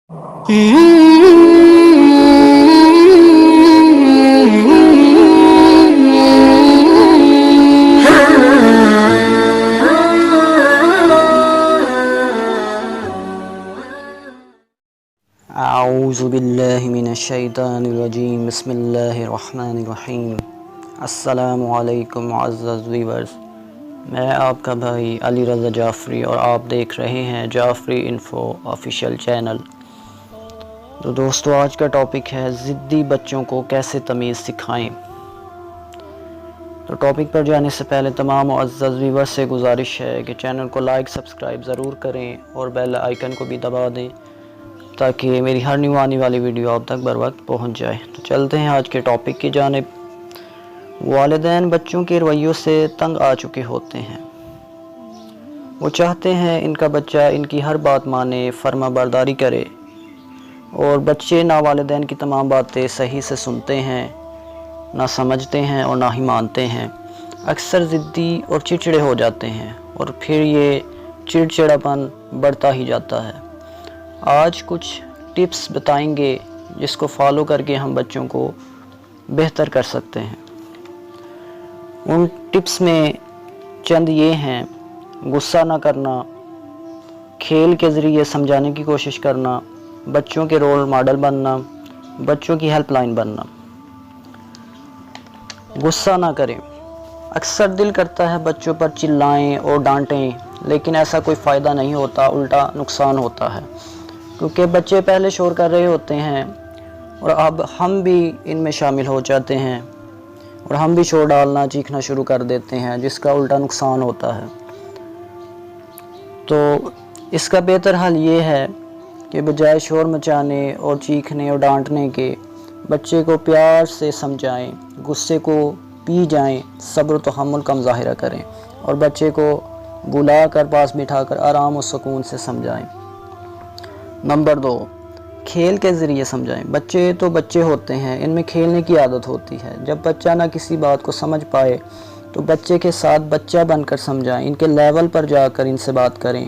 اعوذ باللہ من الشیطان الرجیم، بسم اللہ الرحمن الرحیم۔ السلام علیکم معزز ویورز، میں آپ کا بھائی علی رضا جعفری اور آپ دیکھ رہے ہیں جعفری انفو آفیشیل چینل۔ تو دوستو، آج کا ٹاپک ہے ضدی بچوں کو کیسے تمیز سکھائیں۔ تو ٹاپک پر جانے سے پہلے تمام معزز ویورز سے گزارش ہے کہ چینل کو لائک سبسکرائب ضرور کریں اور بیل آئیکن کو بھی دبا دیں تاکہ میری ہر نیو آنے والی ویڈیو آپ تک بر وقت پہنچ جائے۔ تو چلتے ہیں آج کے ٹاپک کی جانب۔ والدین بچوں کے رویوں سے تنگ آ چکے ہوتے ہیں۔ وہ چاہتے ہیں ان کا بچہ ان کی ہر بات مانے، فرما برداری کرے، اور بچے نہ والدین کی تمام باتیں صحیح سے سنتے ہیں، نہ سمجھتے ہیں اور نہ ہی مانتے ہیں۔ اکثر ضدی اور چڑچڑے ہو جاتے ہیں اور پھر یہ چڑچڑاپن بڑھتا ہی جاتا ہے۔ آج کچھ ٹپس بتائیں گے جس کو فالو کر کے ہم بچوں کو بہتر کر سکتے ہیں۔ ان ٹپس میں چند یہ ہیں: غصہ نہ کرنا، کھیل کے ذریعے سمجھانے کی کوشش کرنا، بچوں کے رول ماڈل بننا، بچوں کی ہیلپ لائن بننا۔ غصہ نہ کریں۔ اکثر دل کرتا ہے بچوں پر چلائیں اور ڈانٹیں، لیکن ایسا کوئی فائدہ نہیں ہوتا، الٹا نقصان ہوتا ہے، کیونکہ بچے پہلے شور کر رہے ہوتے ہیں اور اب ہم بھی ان میں شامل ہو جاتے ہیں اور ہم بھی شور ڈالنا، چیخنا شروع کر دیتے ہیں، جس کا الٹا نقصان ہوتا ہے۔ تو اس کا بہتر حل یہ ہے کہ بجائے شور مچانے اور چیخنے اور ڈانٹنے کے، بچے کو پیار سے سمجھائیں، غصے کو پی جائیں، صبر و تحمل کا مظاہرہ کریں اور بچے کو بلا کر پاس بٹھا کر آرام و سکون سے سمجھائیں۔ نمبر 2، کھیل کے ذریعے سمجھائیں۔ بچے تو بچے ہوتے ہیں، ان میں کھیلنے کی عادت ہوتی ہے۔ جب بچہ نہ کسی بات کو سمجھ پائے تو بچے کے ساتھ بچہ بن کر سمجھائیں، ان کے لیول پر جا کر ان سے بات کریں،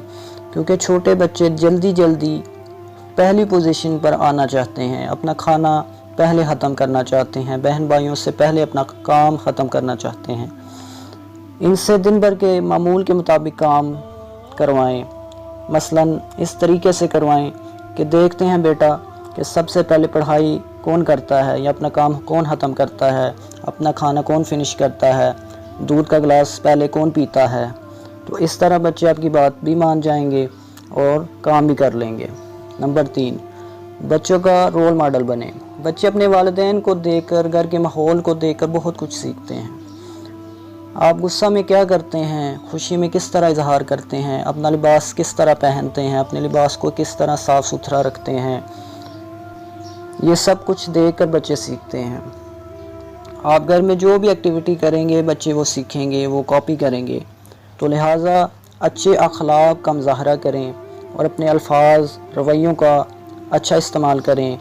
کیونکہ چھوٹے بچے جلدی پہلی پوزیشن پر آنا چاہتے ہیں، اپنا کھانا پہلے ختم کرنا چاہتے ہیں، بہن بھائیوں سے پہلے اپنا کام ختم کرنا چاہتے ہیں۔ ان سے دن بھر کے معمول کے مطابق کام کروائیں، مثلاً اس طریقے سے کروائیں کہ دیکھتے ہیں بیٹا کہ سب سے پہلے پڑھائی کون کرتا ہے یا اپنا کام کون ختم کرتا ہے، اپنا کھانا کون فنش کرتا ہے، دودھ کا گلاس پہلے کون پیتا ہے۔ تو اس طرح بچے آپ کی بات بھی مان جائیں گے اور کام بھی کر لیں گے۔ نمبر 3، بچوں کا رول ماڈل بنیں۔ بچے اپنے والدین کو دیکھ کر، گھر کے ماحول کو دیکھ کر بہت کچھ سیکھتے ہیں۔ آپ غصہ میں کیا کرتے ہیں، خوشی میں کس طرح اظہار کرتے ہیں، اپنا لباس کس طرح پہنتے ہیں، اپنے لباس کو کس طرح صاف ستھرا رکھتے ہیں، یہ سب کچھ دیکھ کر بچے سیکھتے ہیں۔ آپ گھر میں جو بھی ایکٹیویٹی کریں گے بچے وہ سیکھیں گے، وہ کاپی کریں گے۔ تو لہٰذا اچھے اخلاق کا مظاہرہ کریں اور اپنے الفاظ رویوں کا اچھا استعمال کریں۔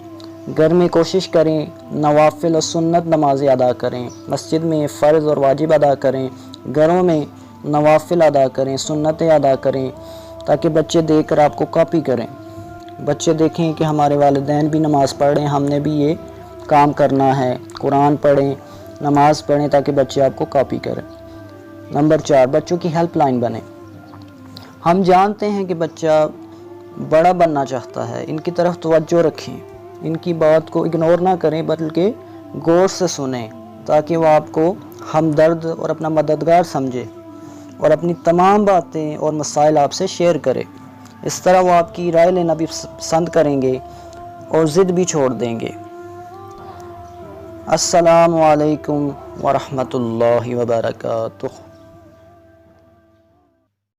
گھر میں کوشش کریں نوافل اور سنت نمازیں ادا کریں، مسجد میں فرض اور واجب ادا کریں، گھروں میں نوافل ادا کریں، سنتیں ادا کریں، تاکہ بچے دیکھ کر آپ کو کاپی کریں۔ بچے دیکھیں کہ ہمارے والدین بھی نماز پڑھ رہے ہیں، ہم نے بھی یہ کام کرنا ہے، قرآن پڑھیں، نماز پڑھیں، تاکہ بچے آپ کو کاپی کریں۔ نمبر 4، بچوں کی ہیلپ لائن بنیں۔ ہم جانتے ہیں کہ بچہ بڑا بننا چاہتا ہے، ان کی طرف توجہ رکھیں، ان کی بات کو اگنور نہ کریں بلکہ غور سے سنیں، تاکہ وہ آپ کو ہمدرد اور اپنا مددگار سمجھے اور اپنی تمام باتیں اور مسائل آپ سے شیئر کرے۔ اس طرح وہ آپ کی رائے لینا بھی پسند کریں گے اور ضد بھی چھوڑ دیں گے۔ السلام علیکم ورحمۃ اللہ وبرکاتہ۔